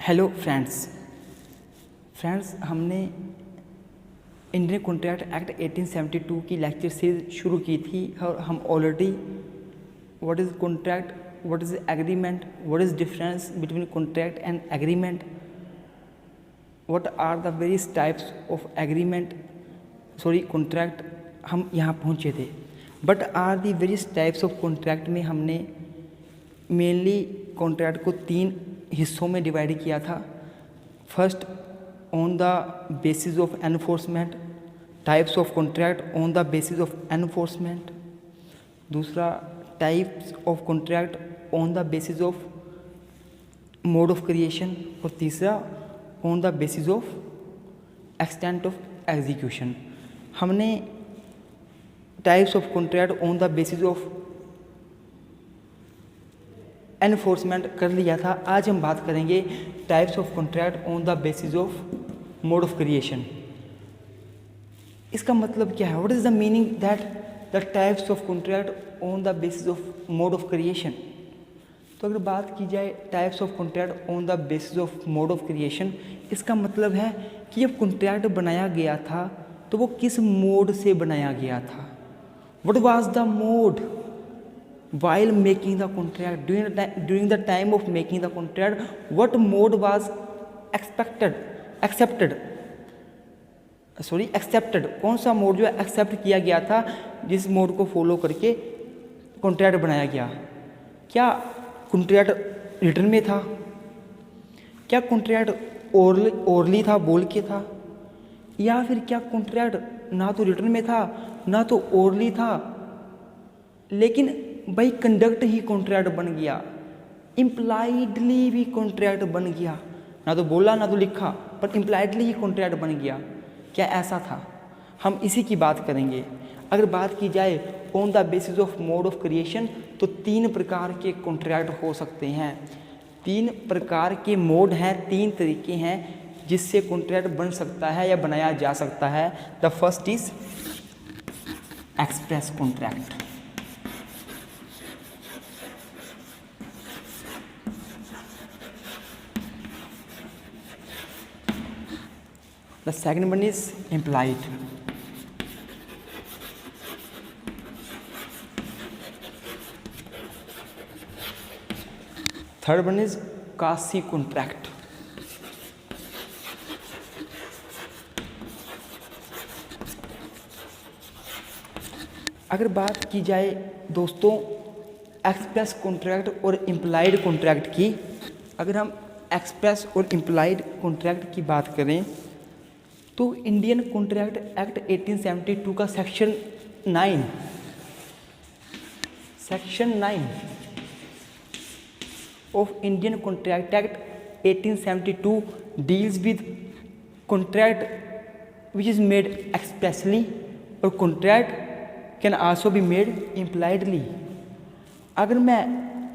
Hello friends हमने Indian contract act 1872 की lecture series शुरू की थी और हम already what is contract, what is agreement, what is difference between contract and agreement, what are the various types of agreement contract, हम यहाँ पहुँचे थे। But are the various types of contract में हमने मेनली कॉन्ट्रैक्ट को 3 हिस्सों में divide किया था। First, on the basis of enforcement, types of contract on the basis of enforcement. दूसरा, types of contract on the basis of mode of creation. और तीसरा, on the basis of extent of execution. हमने types of contract on the basis of enforcement कर लिया था। आज हम बात करेंगे types of contract on the basis of mode of creation. इसका मतलब क्या है? What is the meaning that the types of contract on the basis of mode of creation. तो अगर बात की जाए types of contract on the basis of mode of creation, इसका मतलब है कि जब कॉन्ट्रैक्ट बनाया गया था तो वो किस मोड से बनाया गया था। What was the mode while making the contract, during the time of making the contract, what mode was accepted, कौन सा मोड जो है एक्सेप्ट किया गया था, जिस मोड को फॉलो करके कॉन्ट्रैक्ट बनाया गया। क्या कॉन्ट्रैक्ट रिटर्न में था? क्या कॉन्ट्रैक्ट ओरली था, बोल के था? या फिर क्या कॉन्ट्रैक्ट ना तो रिटर्न में था ना तो ओरली था, लेकिन बाई कंडक्ट ही कॉन्ट्रैक्ट बन गया, इम्प्लाइडली भी कॉन्ट्रैक्ट बन गया, ना तो बोला ना तो लिखा, पर इम्प्लाइडली ही कॉन्ट्रैक्ट बन गया। क्या ऐसा था? हम इसी की बात करेंगे। अगर बात की जाए on the basis of mode of creation, तो 3 प्रकार के कॉन्ट्रैक्ट हो सकते हैं। 3 प्रकार के मोड हैं, 3 तरीके हैं जिससे कॉन्ट्रैक्ट बन सकता है या बनाया जा सकता है। The first is express contract. The second one is implied. Third one is quasi contract. अगर बात की जाए दोस्तों एक्सप्रेस कॉन्ट्रैक्ट और इम्प्लाइड कॉन्ट्रैक्ट की, अगर हम एक्सप्रेस और इम्प्लाइड कॉन्ट्रैक्ट की बात करें तो इंडियन कॉन्ट्रैक्ट एक्ट 1872 का section 9 of Indian contract act 1872 deals with contract which is made expressly और contract can also be made impliedly. अगर मैं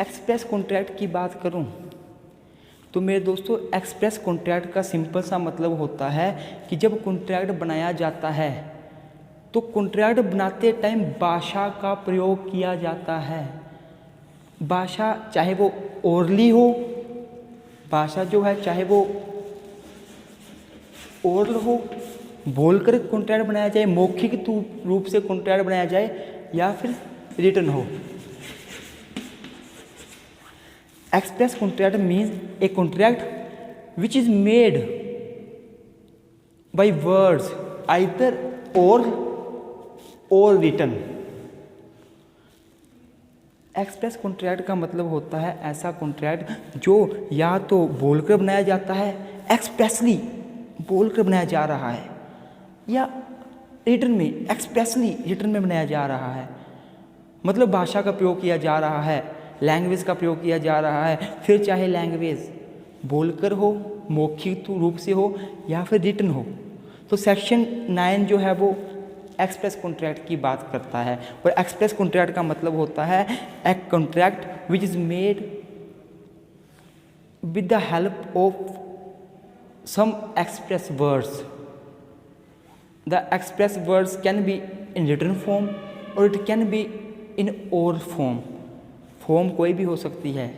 एक्सप्रेस कॉन्ट्रैक्ट की बात करूं तो मेरे दोस्तों एक्सप्रेस कॉन्ट्रैक्ट का सिंपल सा मतलब होता है कि जब कॉन्ट्रैक्ट बनाया जाता है तो कॉन्ट्रैक्ट बनाते टाइम भाषा का प्रयोग किया जाता है। भाषा चाहे वो ओरली हो, भाषा जो है चाहे वो ओरल हो, बोलकर कॉन्ट्रैक्ट बनाया जाए, मौखिक रूप से कॉन्ट्रैक्ट बनाया जाए, या फिर रिटन हो। Express contract means a contract which is made by words either or written। Express contract का मतलब होता है ऐसा कॉन्ट्रैक्ट जो या तो बोलकर बनाया जाता है, एक्सप्रेसली बोलकर बनाया जा रहा है, या रिटन में एक्सप्रेसली रिटन में बनाया जा रहा है। मतलब भाषा का प्रयोग किया जा रहा है, लैंग्वेज का प्रयोग किया जा रहा है, फिर चाहे लैंग्वेज बोलकर हो, मौखिक रूप से हो, या फिर रिटन हो। तो सेक्शन 9 जो है वो एक्सप्रेस कॉन्ट्रैक्ट की बात करता है। और एक्सप्रेस कॉन्ट्रैक्ट का मतलब होता है a contract which is made with the help of some express words. The express words can be in written form और it can be in oral form. Form कोई भी हो सकती है।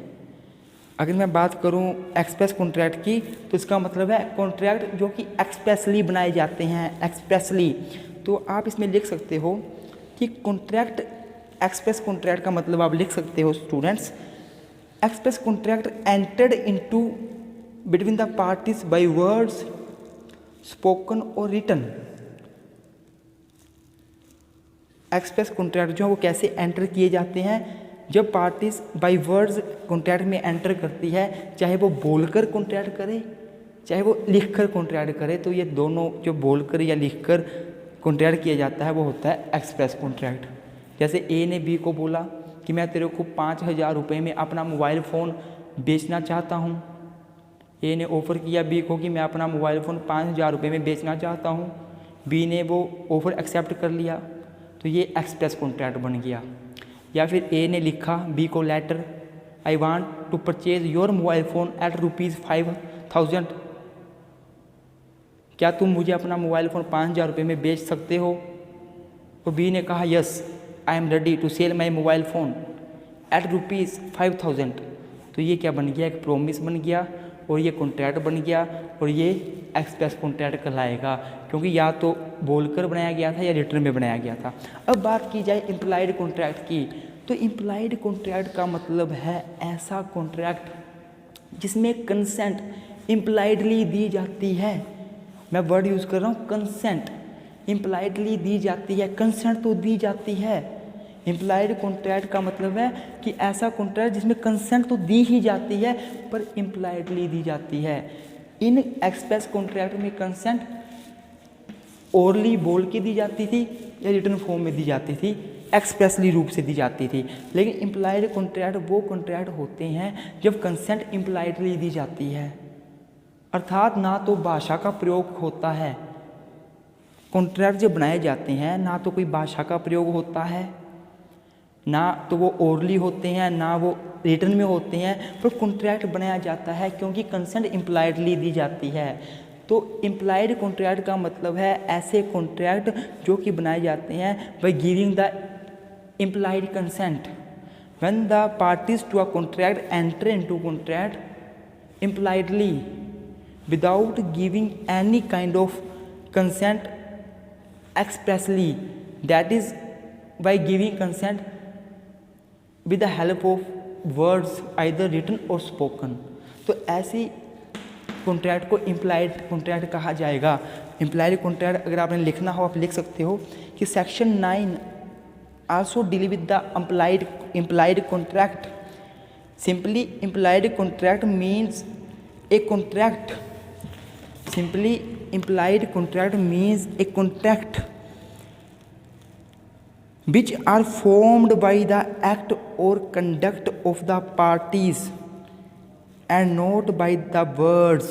अगर मैं बात करूं एक्सप्रेस कॉन्ट्रैक्ट की, तो इसका मतलब है कॉन्ट्रैक्ट जो कि एक्सप्रेसली बनाए जाते हैं, एक्सप्रेसली। तो आप इसमें लिख सकते हो कि कॉन्ट्रैक्ट, एक्सप्रेस कॉन्ट्रैक्ट का मतलब आप लिख सकते हो students, express contract entered into between the parties by words spoken और रिटन। एक्सप्रेस कॉन्ट्रैक्ट जो है वो कैसे एंटर किए जाते हैं, जब पार्टीज बाय वर्ड्स कॉन्ट्रैक्ट में एंटर करती है, चाहे वो बोलकर कॉन्ट्रैक्ट करे चाहे वो लिखकर कॉन्ट्रैक्ट करे, तो ये दोनों जो बोलकर या लिखकर कॉन्ट्रैक्ट किया जाता है वो होता है एक्सप्रेस कॉन्ट्रैक्ट। जैसे ए ने बी को बोला कि मैं तेरे को 5,000 रुपये में अपना मोबाइल फ़ोन बेचना चाहता हूँ। ए ने ऑफ़र किया बी को कि मैं अपना मोबाइल फ़ोन 5,000 रुपये में बेचना चाहता हूँ। बी ने वो ऑफ़र एक्सेप्ट कर लिया, तो ये एक्सप्रेस कॉन्ट्रैक्ट बन गया। या फिर ए ने लिखा बी को letter, I want to purchase your mobile phone at ₹5,000। क्या तुम मुझे अपना मोबाइल फ़ोन 5,000 रुपये में बेच सकते हो? तो बी ने कहा yes I am ready to sell my mobile phone at ₹5,000। तो ये क्या बन गया, एक प्रोमिस बन गया और ये कॉन्ट्रैक्ट बन गया और ये एक्सप्रेस कॉन्ट्रैक्ट कहलाएगा, क्योंकि या तो बोलकर बनाया गया था या रिटर्न में बनाया गया था। अब बात की जाए इम्प्लाइड कॉन्ट्रैक्ट की, तो इम्प्लाइड कॉन्ट्रैक्ट का मतलब है ऐसा कॉन्ट्रैक्ट जिसमें कंसेंट इम्प्लाइडली दी जाती है। मैं वर्ड यूज़ कर रहा हूँ कंसेंट, इम्प्लाइडली दी जाती है, कंसेंट तो दी जाती है। इम्प्लाइड कॉन्ट्रैक्ट का मतलब है कि ऐसा कॉन्ट्रैक्ट जिसमें कंसेंट तो दी ही जाती है पर इम्प्लाइडली दी जाती है। इन एक्सप्रेस कॉन्ट्रैक्ट में कंसेंट ओरली बोल के दी जाती थी या रिटर्न फॉर्म में दी जाती थी, एक्सप्रेसली रूप से दी जाती थी। लेकिन इम्प्लाइड कॉन्ट्रैक्ट वो कॉन्ट्रैक्ट होते हैं जब कंसेंट इम्प्लाइडली दी जाती है, अर्थात ना तो भाषा का प्रयोग होता है। कॉन्ट्रैक्ट जब बनाए जाते हैं ना तो कोई भाषा का प्रयोग होता है, ना तो वो ओरली होते हैं, ना वो रिटर्न में होते हैं, पर कॉन्ट्रैक्ट बनाया जाता है क्योंकि कंसेंट इम्प्लाइडली दी जाती है। तो इम्प्लाइड कॉन्ट्रैक्ट का मतलब है ऐसे कॉन्ट्रैक्ट जो कि बनाए जाते हैं by giving the implied consent. When the parties to a contract enter into contract impliedly without giving any kind of consent expressly, that is by giving consent with the help of words either written or spoken। तो ऐसी contract को implied contract कहा जाएगा। Implied contract अगर आपने लिखना हो आप लिख सकते हो कि section 9 also deal with the implied contract. Simply implied contract means a contract, simply implied contract means a contract which are formed by the act or conduct of the parties and not by the words।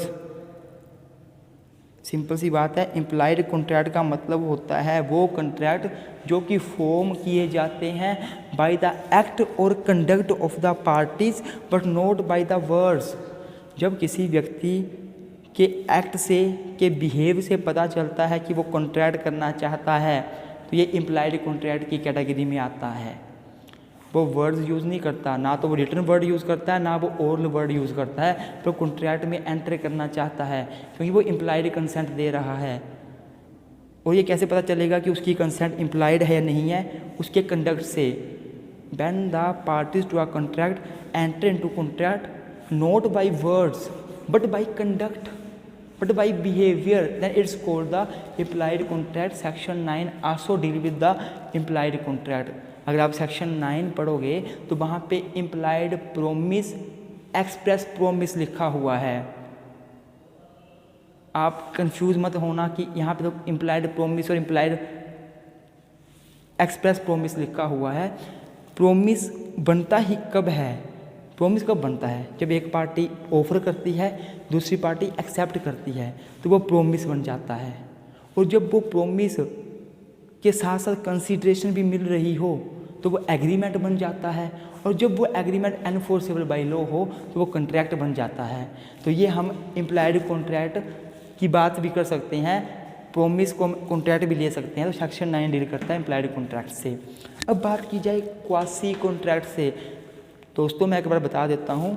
Simple सी बात है, implied contract का मतलब होता है वो contract जो कि फॉर्म किए जाते हैं बाय द एक्ट और conduct of the parties but not by the words. जब किसी व्यक्ति के एक्ट से, के बिहेव से पता चलता है कि वो कॉन्ट्रैक्ट करना चाहता है, तो ये इम्प्लाइड कॉन्ट्रैक्ट की कैटेगरी में आता है। वो वर्ड्स यूज़ नहीं करता, ना तो वो रिटर्न वर्ड यूज़ करता है ना वो ओरल वर्ड यूज़ करता है, तो कॉन्ट्रैक्ट में एंटर करना चाहता है क्योंकि वो इम्प्लाइड कंसेंट दे रहा है। और ये कैसे पता चलेगा कि उसकी कंसेंट इम्प्लाइड है या नहीं है? उसके कंडक्ट से। When the parties to a contract enter into contract not by words but by conduct but by behavior, then it's called the implied contract। section 9 also deal with the implied contract। अगर आप section 9 पढ़ोगे तो वहाँ पे implied promise, express promise लिखा हुआ है। आप कंफ्यूज मत होना कि यहाँ पे तो implied promise और implied express promise लिखा हुआ है। promise बनता ही कब है? प्रोमिस कब बनता है? जब एक पार्टी ऑफर करती है, दूसरी पार्टी एक्सेप्ट करती है, तो वो प्रोमिस बन जाता है। और जब वो प्रोमिस के साथ साथ कंसीडरेशन भी मिल रही हो तो वो एग्रीमेंट बन जाता है। और जब वो एग्रीमेंट एनफोर्सेबल बाय लॉ हो तो वो कॉन्ट्रैक्ट बन जाता है। तो ये हम इम्प्लाइड कॉन्ट्रैक्ट की बात भी कर सकते हैं, प्रोमिस को कॉन्ट्रैक्ट भी ले सकते हैं। तो सेक्शन 9 डील करता है इम्प्लाइड कॉन्ट्रैक्ट से। अब बात की जाए क्वासी कॉन्ट्रैक्ट से। दोस्तों मैं एक बार बता देता हूँ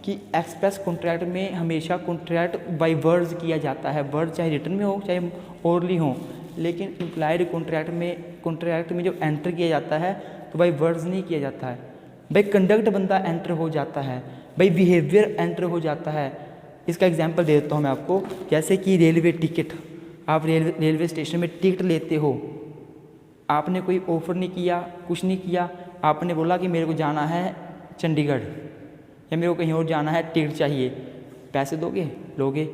कि एक्सप्रेस कॉन्ट्रैक्ट में हमेशा कॉन्ट्रैक्ट बाय वर्ड्स किया जाता है, वर्ड चाहे रिटन में हो चाहे ओरली हो, लेकिन इम्प्लाइड कॉन्ट्रैक्ट में जब एंटर किया जाता है तो बाय वर्ड्स नहीं किया जाता है, बाय कंडक्ट बंदा एंटर हो जाता है, बाय बिहेवियर एंटर हो जाता है। इसका एग्जांपल दे देता हूँ मैं आपको, जैसे कि रेलवे टिकट, आप रेलवे स्टेशन में टिकट लेते हो, आपने कोई ऑफ़र नहीं किया, कुछ नहीं किया, आपने बोला कि मेरे को जाना है चंडीगढ़ या मेरे को कहीं और जाना है, टिकट चाहिए, पैसे दोगे? लोगे?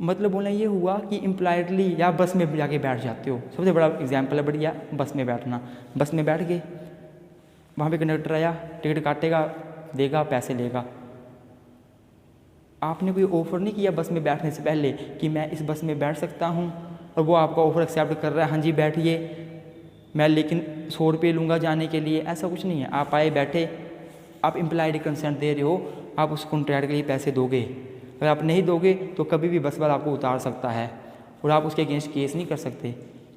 मतलब बोलना ये हुआ कि इम्प्लाइडली या बस में जाके बैठ जाते हो। सबसे बड़ा एग्जांपल है बढ़िया, बस में बैठना। बस में बैठ गए, वहाँ पे कंडक्टर आया, टिकट काटेगा, देगा, पैसे लेगा। आपने कोई ऑफ़र नहीं किया बस में बैठने से पहले कि मैं इस बस में बैठ सकता हूँ, और वो आपका ऑफ़र एक्सेप्ट कर रहा है, हाँ जी बैठिए, मैं लेकिन 100 रुपये लूँगा जाने के लिए, ऐसा कुछ नहीं है। आप आए, बैठे, आप इम्प्लाइड कंसेंट दे रहे हो, आप उस कॉन्ट्रैक्ट के लिए पैसे दोगे। अगर आप नहीं दोगे तो कभी भी बस वाला आपको उतार सकता है और आप उसके अगेंस्ट केस नहीं कर सकते,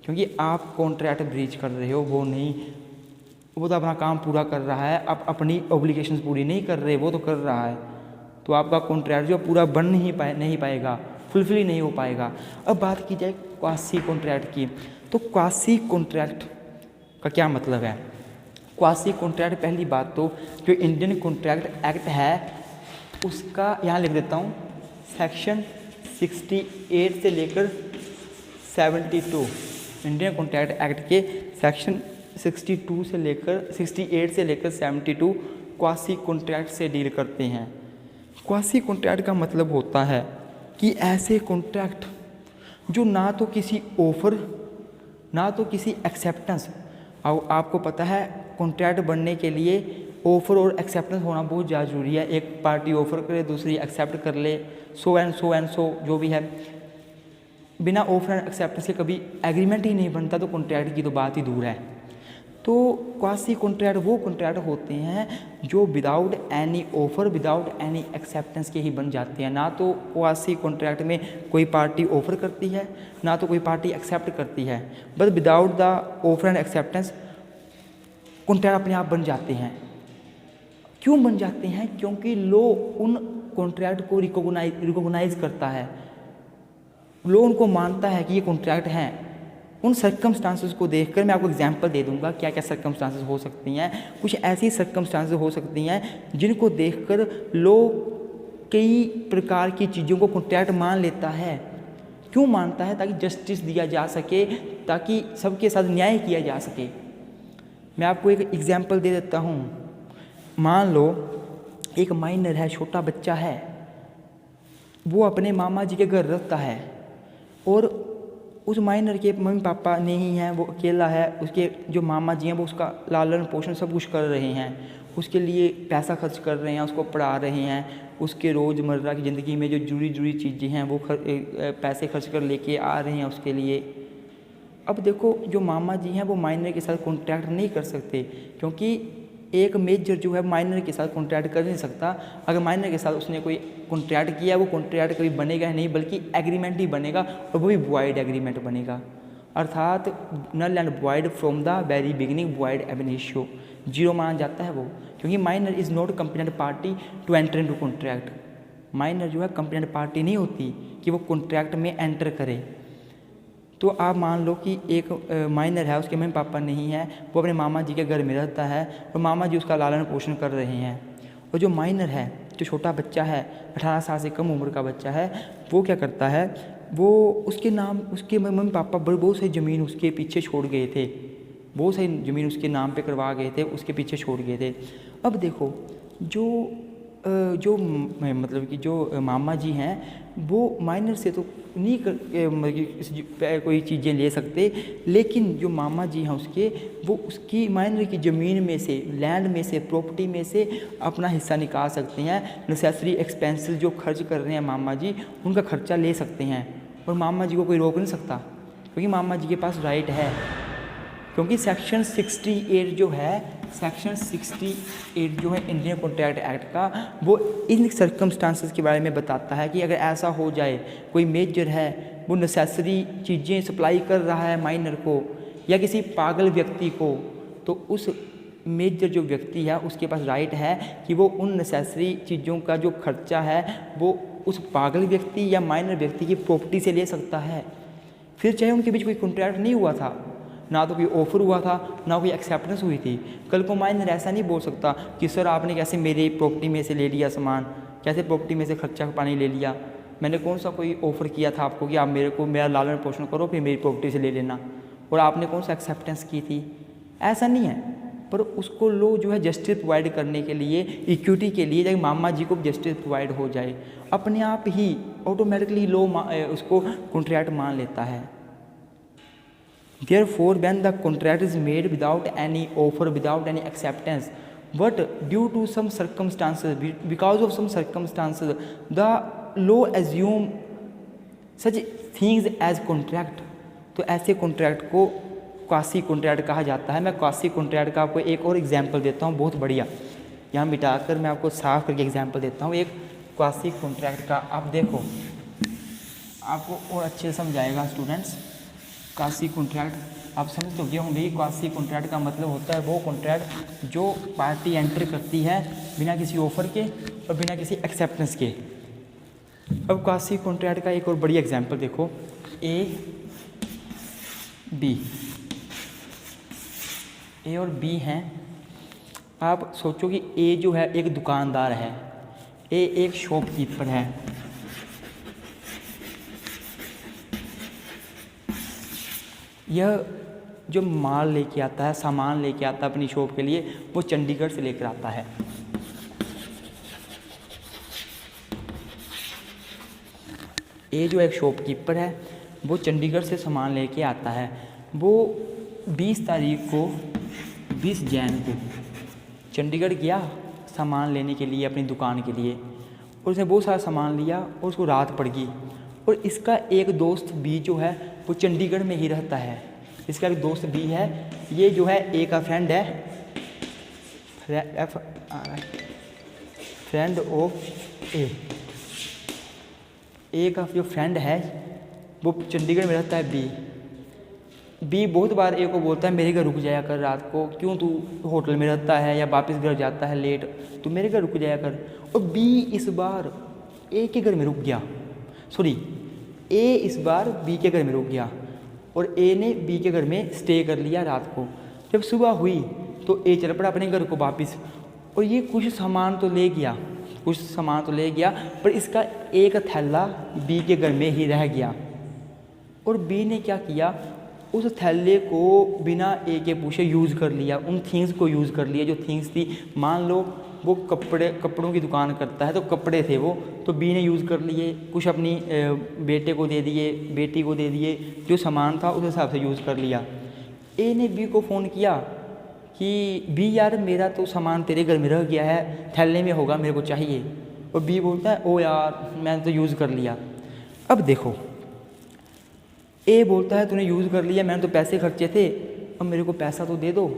क्योंकि आप कॉन्ट्रैक्ट ब्रीच कर रहे हो, वो नहीं। वो तो अपना काम पूरा कर रहा है, आप अपनी ऑब्लिगेशंस पूरी नहीं कर रहे, वो तो कर रहा है, तो आपका कॉन्ट्रैक्ट जो पूरा बन नहीं पाएगा, फुलफिल नहीं हो पाएगा। अब बात की जाए क्वासी कॉन्ट्रैक्ट की, तो क्वासी कॉन्ट्रैक्ट का क्या मतलब है? क्वासी कॉन्ट्रैक्ट, पहली बात तो जो इंडियन कॉन्ट्रैक्ट एक्ट है उसका यहाँ लिख देता हूँ, सेक्शन 68 से लेकर 72, इंडियन कॉन्ट्रैक्ट एक्ट के सेक्शन 68 से लेकर 72 क्वासी कॉन्ट्रैक्ट से डील करते हैं। क्वासी कॉन्ट्रैक्ट का मतलब होता है कि ऐसे कॉन्ट्रैक्ट जो ना तो किसी ऑफ़र ना तो किसी एक्सेप्टेंस, आपको पता है कॉन्ट्रैक्ट बनने के लिए ऑफ़र और एक्सेप्टेंस होना बहुत ज़्यादा ज़रूरी है। एक पार्टी ऑफ़र करे, दूसरी एक्सेप्ट कर ले, सो एंड सो जो भी है। बिना ऑफ़र एंड एक्सेप्टेंस के कभी एग्रीमेंट ही नहीं बनता, तो कॉन्ट्रैक्ट की तो बात ही दूर है। तो क्वासी कॉन्ट्रैक्ट वो कॉन्ट्रैक्ट होते हैं जो without any offer, without any acceptance के ही बन जाते हैं। ना तो क्वासी कॉन्ट्रैक्ट में कोई पार्टी ऑफ़र करती है, ना तो कोई पार्टी एक्सेप्ट करती है, बस without the offer and acceptance contract अपने आप बन जाते हैं। क्यों बन जाते हैं? क्योंकि लॉ उन कॉन्ट्रैक्ट को रिकॉग्नाइज करता है, लॉ उनको मानता है कि ये कॉन्ट्रैक्ट हैं। उन सर्कमस्टांसेस को देखकर मैं आपको एग्जांपल दे दूंगा क्या क्या सर्कमस्टांसेस हो सकती हैं। कुछ ऐसी सर्कमस्टांसेस हो सकती हैं जिनको देखकर लॉ कई प्रकार की चीज़ों को कॉन्ट्रैक्ट मान लेता है। क्यों मानता है? ताकि जस्टिस दिया जा सके, ताकि सबके साथ न्याय किया जा सके। मैं आपको एक एग्जांपल दे देता हूँ। मान लो एक माइनर है, छोटा बच्चा है, वो अपने मामा जी के घर रहता है और उस माइनर के मम्मी पापा नहीं हैं, वो अकेला है। उसके जो मामा जी हैं वो उसका लालन पोषण सब कुछ कर रहे हैं, उसके लिए पैसा खर्च कर रहे हैं, उसको पढ़ा रहे हैं, उसके रोज़मर्रा की ज़िंदगी में जो जुड़ी चीज़ें हैं वो पैसे खर्च कर लेके आ रहे हैं उसके लिए। अब देखो जो मामा जी हैं वो माइनर के साथ कॉन्ट्रैक्ट नहीं कर सकते, क्योंकि एक मेजर जो है माइनर के साथ कॉन्ट्रैक्ट कर नहीं सकता। अगर माइनर के साथ उसने कोई कॉन्ट्रैक्ट किया, वो कॉन्ट्रैक्ट कभी बनेगा ही नहीं, बल्कि एग्रीमेंट ही बनेगा, और वो भी वॉइड एग्रीमेंट बनेगा। अर्थात null and void from the very beginning, void ab initio, zero माना जाता है वो, क्योंकि minor is not complainant party to enter into contract. Minor जो है कंप्लेनेंट पार्टी नहीं होती कि वो कॉन्ट्रैक्ट में एंटर करे। तो आप मान लो कि एक माइनर है, उसके मम्मी पापा नहीं है, वो अपने मामा जी के घर में रहता है और मामा जी उसका लालन पोषण कर रहे हैं। और जो माइनर है, जो छोटा बच्चा है, 18 साल से कम उम्र का बच्चा है, वो क्या करता है, वो उसके नाम उसके मम्मी पापा बहुत सारी ज़मीन उसके पीछे छोड़ गए थे, बहुत सारी ज़मीन उसके नाम पे करवा गए थे, उसके पीछे छोड़ गए थे। अब देखो जो मतलब कि जो मामा जी हैं वो माइनर से तो नहीं कोई चीज़ें ले सकते, लेकिन जो मामा जी हैं उसके, वो उसकी माइनर की ज़मीन में से, लैंड में से, प्रॉपर्टी में से अपना हिस्सा निकाल सकते हैं। नेसेसरी एक्सपेंसेस जो खर्च कर रहे हैं मामा जी, उनका खर्चा ले सकते हैं और मामा जी को कोई रोक नहीं सकता, क्योंकि मामा जी के पास राइट है। क्योंकि सेक्शन 68 जो है, सेक्शन 68 जो है इंडियन कॉन्ट्रैक्ट एक्ट का, वो इन सर्कमस्टांसेस के बारे में बताता है कि अगर ऐसा हो जाए, कोई मेजर है वो नेसेसरी चीज़ें सप्लाई कर रहा है माइनर को या किसी पागल व्यक्ति को, तो उस मेजर जो व्यक्ति है उसके पास राइट है कि वो उन नेसेसरी चीज़ों का जो खर्चा है वो उस पागल व्यक्ति या माइनर व्यक्ति की प्रॉपर्टी से ले सकता है। फिर चाहे उनके बीच कोई कॉन्ट्रैक्ट नहीं हुआ था, ना तो कोई ऑफर हुआ था, ना कोई एक्सेप्टेंस हुई थी, कल को माइनर ऐसा नहीं बोल सकता कि सर आपने कैसे मेरी प्रॉपर्टी में से ले लिया सामान, कैसे प्रॉपर्टी में से खर्चा पानी ले लिया, मैंने कौन सा कोई ऑफ़र किया था आपको कि आप मेरे को मेरा लालन पोषण करो फिर मेरी प्रॉपर्टी से ले लेना, और आपने कौन सा एक्सेप्टेंस की थी। ऐसा नहीं है। पर उसको लो जो है जस्टिस प्रोवाइड करने के लिए, इक्विटी के लिए, जब मामा जी को जस्टिस प्रोवाइड हो जाए अपने आप ही ऑटोमेटिकली लो उसको कॉन्ट्रैक्ट मान लेता है। Therefore, when the contract is made without any offer, without any acceptance, but due to some circumstances, because of some circumstances, the law assume such things as contract, तो ऐसे कॉन्ट्रैक्ट को quasi contract कहा जाता है। मैं quasi contract का आपको एक और एग्जांपल देता हूँ, बहुत बढ़िया। यहाँ मिटाकर मैं आपको साफ करके एग्जांपल देता हूँ एक क्वासी कॉन्ट्रैक्ट का। आप देखो, आपको और अच्छे से समझाएगा स्टूडेंट्स। क्वासी कॉन्ट्रैक्ट आप समझ तो गए होंगे। क्वासी कॉन्ट्रैक्ट का मतलब होता है वो कॉन्ट्रैक्ट जो पार्टी एंटर करती है बिना किसी ऑफर के और बिना किसी एक्सेप्टेंस के। अब क्वासी कॉन्ट्रैक्ट का एक और बड़ी एग्जांपल देखो, ए और बी हैं। आप सोचो कि ए जो है एक दुकानदार है, ए एक शॉपकीपर है, यह जो माल लेके आता है, सामान लेके आता है अपनी शॉप के लिए, वो चंडीगढ़ से लेकर आता है। ये जो एक शॉपकीपर है वो चंडीगढ़ से सामान लेके आता है। वो 20 तारीख को 20 जैन को चंडीगढ़ गया सामान लेने के लिए अपनी दुकान के लिए, और उसने बहुत सारा सामान लिया और उसको रात पड़ गई। और इसका एक दोस्त बी जो है वो चंडीगढ़ में ही रहता है। इसका एक दोस्त बी है, ये जो है ए का फ्रेंड है, फ्रेंड ऑफ ए का जो फ्रेंड है वो चंडीगढ़ में रहता है। बी बहुत बार ए को बोलता है मेरे घर रुक जाया कर रात को, क्यों तू होटल में रहता है या वापस घर जाता है लेट, तू मेरे घर रुक जाया कर। और बी इस बार ए के घर में रुक गया, ए इस बार बी के घर में रुक गया और ए ने बी के घर में स्टे कर लिया रात को। जब सुबह हुई तो ए चल पड़ा अपने घर को वापस, और ये कुछ सामान तो ले गया, पर इसका एक थैला बी के घर में ही रह गया। और बी ने क्या किया, उस थैले को बिना ए के पूछे यूज़ कर लिया, उन थिंग्स को यूज़ कर लिया जो थिंग्स थी। मान लो वो कपड़ों की दुकान करता है तो कपड़े थे वो, तो बी ने यूज़ कर लिए, कुछ अपनी बेटे को दे दिए, बेटी को दे दिए, जो सामान था उस हिसाब से यूज़ कर लिया। ए ने बी को फ़ोन किया कि बी यार मेरा तो सामान तेरे घर में रह गया है, थैले में होगा, मेरे को चाहिए। और बी बोलता है ओ यार मैंने तो यूज़ कर लिया। अब देखो, ए बोलता है तूने यूज़ कर लिया, मैंने तो पैसे खर्चे थे, अब मेरे को पैसा तो दे दो,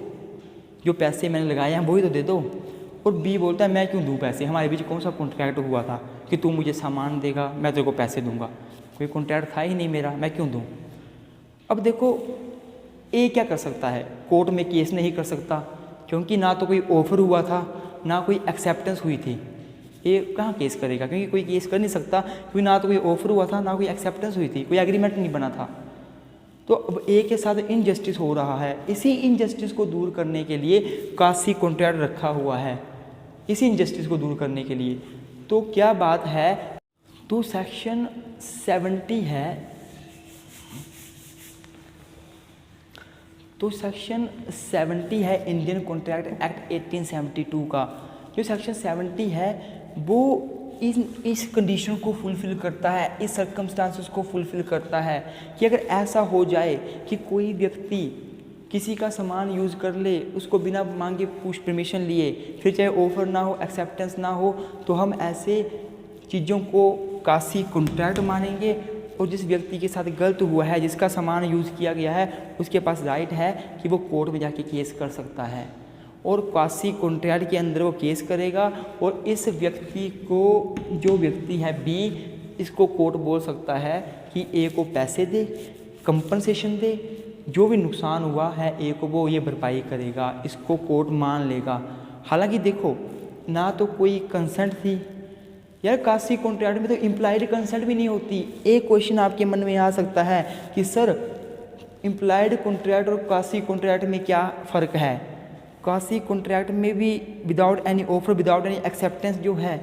जो पैसे मैंने लगाए हैं वही तो दे दो। और बी बोलता है मैं क्यों दूँ पैसे, हमारे बीच कौन सा कॉन्ट्रैक्ट हुआ था कि तू मुझे सामान देगा मैं तेरे को पैसे दूंगा, कोई कॉन्ट्रैक्ट था ही नहीं मेरा, मैं क्यों दूँ। अब देखो ए क्या कर सकता है, कोर्ट में केस नहीं कर सकता क्योंकि ना तो कोई ऑफ़र हुआ था ना कोई एक्सेप्टेंस हुई थी। ए कहाँ केस करेगा, क्योंकि कोई केस कर नहीं सकता, क्योंकि ना तो कोई ऑफ़र हुआ था ना कोई एक्सेप्टेंस हुई थी, कोई एग्रीमेंट नहीं बना था। तो अब ए के साथ इनजस्टिस हो रहा है, इसी इनजस्टिस को दूर करने के लिए क्वासी कॉन्ट्रैक्ट रखा हुआ है, इसी इनजस्टिस को दूर करने के लिए। तो क्या बात है, तो सेक्शन 70 है, तो सेक्शन 70 है इंडियन कॉन्ट्रैक्ट एक्ट 1872 का। जो सेक्शन 70 है वो इस कंडीशन को फुलफ़िल करता है, इस सर्कमस्टांसेस को फुलफ़िल करता है कि अगर ऐसा हो जाए कि कोई व्यक्ति किसी का सामान यूज़ कर ले, उसको बिना मांगे पूछ परमिशन लिए, फिर चाहे ऑफ़र ना हो एक्सेप्टेंस ना हो, तो हम ऐसे चीज़ों को क्वासी कॉन्ट्रैक्ट मानेंगे। और जिस व्यक्ति के साथ गलत हुआ है, जिसका सामान यूज़ किया गया है, उसके पास राइट है कि वो कोर्ट में जाके केस कर सकता है, और क्वासी कॉन्ट्रैक्ट के अंदर वो केस करेगा। और इस व्यक्ति को, जो व्यक्ति है बी, इसको कोर्ट बोल सकता है कि ए को पैसे दे, कंपनसेशन दे, जो भी नुकसान हुआ है ए को वो ये भरपाई करेगा, इसको कोर्ट मान लेगा। हालांकि देखो ना तो कोई कंसेंट थी यार, कासी कॉन्ट्रैक्ट में तो इम्प्लाइड कंसेंट भी नहीं होती। एक क्वेश्चन आपके मन में आ सकता है कि सर इम्प्लाइड कॉन्ट्रैक्ट और कासी कॉन्ट्रैक्ट में क्या फ़र्क है। कासी कॉन्ट्रैक्ट में भी without any offer without any acceptance जो है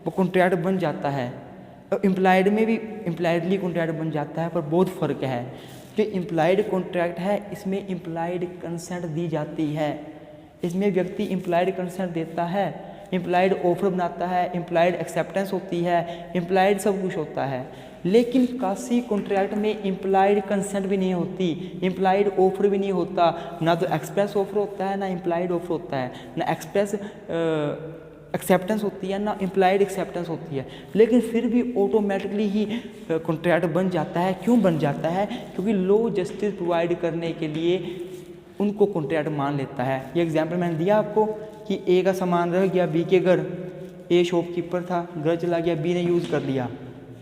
वो कॉन्ट्रैक्ट बन जाता है, और इम्प्लाइड में भी इम्प्लाइडली कॉन्ट्रैक्ट बन जाता है, पर बहुत फ़र्क है। जो इम्प्लाइड कॉन्ट्रैक्ट है इसमें इम्प्लाइड कंसेंट दी जाती है, इसमें व्यक्ति इम्प्लाइड कंसेंट देता है, इम्प्लाइड ऑफर बनाता है, इम्प्लाइड एक्सेप्टेंस होती है, इम्प्लाइड सब कुछ होता है। लेकिन कासी कॉन्ट्रैक्ट में इम्प्लाइड कंसेंट भी नहीं होती, इम्प्लाइड ऑफर भी नहीं होता, ना तो एक्सप्रेस ऑफर होता है ना इम्प्लाइड ऑफर होता है, ना एक्सप्रेस एक्सेप्टेंस होती है ना इम्प्लाइड एक्सेप्टेंस होती है। लेकिन फिर भी ऑटोमेटिकली ही कॉन्ट्रैक्ट बन जाता है। क्यों बन जाता है? क्योंकि लॉ जस्टिस प्रोवाइड करने के लिए उनको कॉन्ट्रैक्ट मान लेता है। ये एग्जाम्पल मैंने दिया आपको कि ए का सामान रह गया बी के घर, ए शॉपकीपर था, घर चला गया, बी ने यूज़ कर लिया,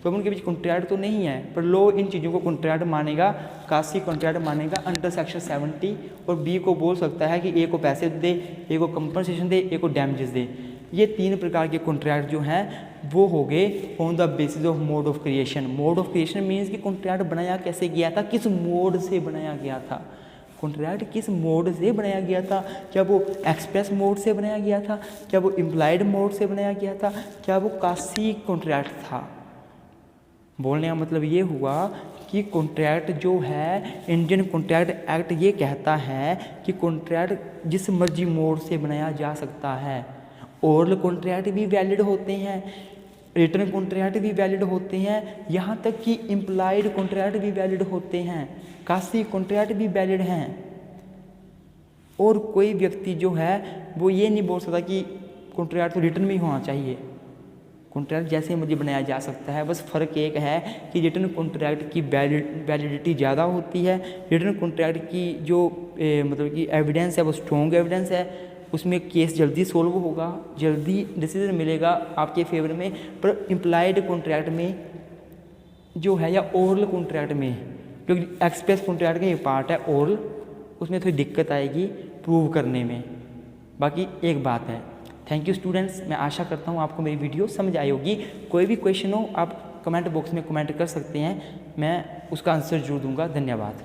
तो उनके बीच कॉन्ट्रैक्ट तो नहीं है, पर लॉ इन चीज़ों को कॉन्ट्रैक्ट मानेगा, कासी कॉन्ट्रैक्ट मानेगा अंडर सेक्शन 70, और बी को बोल सकता है कि ए को पैसे दे, ए को कंपनसेशन दे, ए को डैमेजेस दे। ये 3 प्रकार के कॉन्ट्रैक्ट जो हैं वो हो गए on the basis of mode of creation. Mode of creation means कि कॉन्ट्रैक्ट बनाया कैसे गया था, किस मोड से बनाया गया था, कॉन्ट्रैक्ट किस मोड से बनाया गया था। क्या वो एक्सप्रेस मोड से बनाया गया था, क्या वो इम्प्लाइड मोड से बनाया गया था, क्या वो कासी कॉन्ट्रैक्ट था। बोलने का मतलब ये हुआ कि कॉन्ट्रैक्ट जो है, इंडियन कॉन्ट्रैक्ट एक्ट ये कहता है कि कॉन्ट्रैक्ट जिस मर्जी मोड से बनाया जा सकता है। ओरल कॉन्ट्रैक्ट भी वैलिड होते हैं, रिटर्न कॉन्ट्रैक्ट भी वैलिड होते हैं, यहाँ तक कि इम्प्लाइड कॉन्ट्रैक्ट भी वैलिड होते हैं, कासी कॉन्ट्रैक्ट भी वैलिड हैं। और कोई व्यक्ति जो है वो ये नहीं बोल सकता कि कॉन्ट्रैक्ट तो रिटर्न में ही होना चाहिए, कॉन्ट्रैक्ट जैसे मुझे बनाया जा सकता है। बस फ़र्क एक है कि रिटर्न कॉन्ट्रैक्ट की वैलिडिटी ज़्यादा होती है, रिटर्न कॉन्ट्रैक्ट की जो मतलब कि एविडेंस है वो स्ट्रॉन्ग एविडेंस है, उसमें केस जल्दी सोल्व होगा, जल्दी डिसीजन मिलेगा आपके फेवर में। पर इम्प्लाइड कॉन्ट्रैक्ट में जो है या ओरल कॉन्ट्रैक्ट में, क्योंकि एक्सप्रेस कॉन्ट्रैक्ट का ये पार्ट है ओरल, उसमें थोड़ी दिक्कत आएगी प्रूव करने में। बाकी एक बात है। थैंक यू स्टूडेंट्स, मैं आशा करता हूँ आपको मेरी वीडियो समझ आई होगी। कोई भी क्वेश्चन हो आप कमेंट बॉक्स में कमेंट कर सकते हैं, मैं उसका आंसर जरूर दूंगा। धन्यवाद।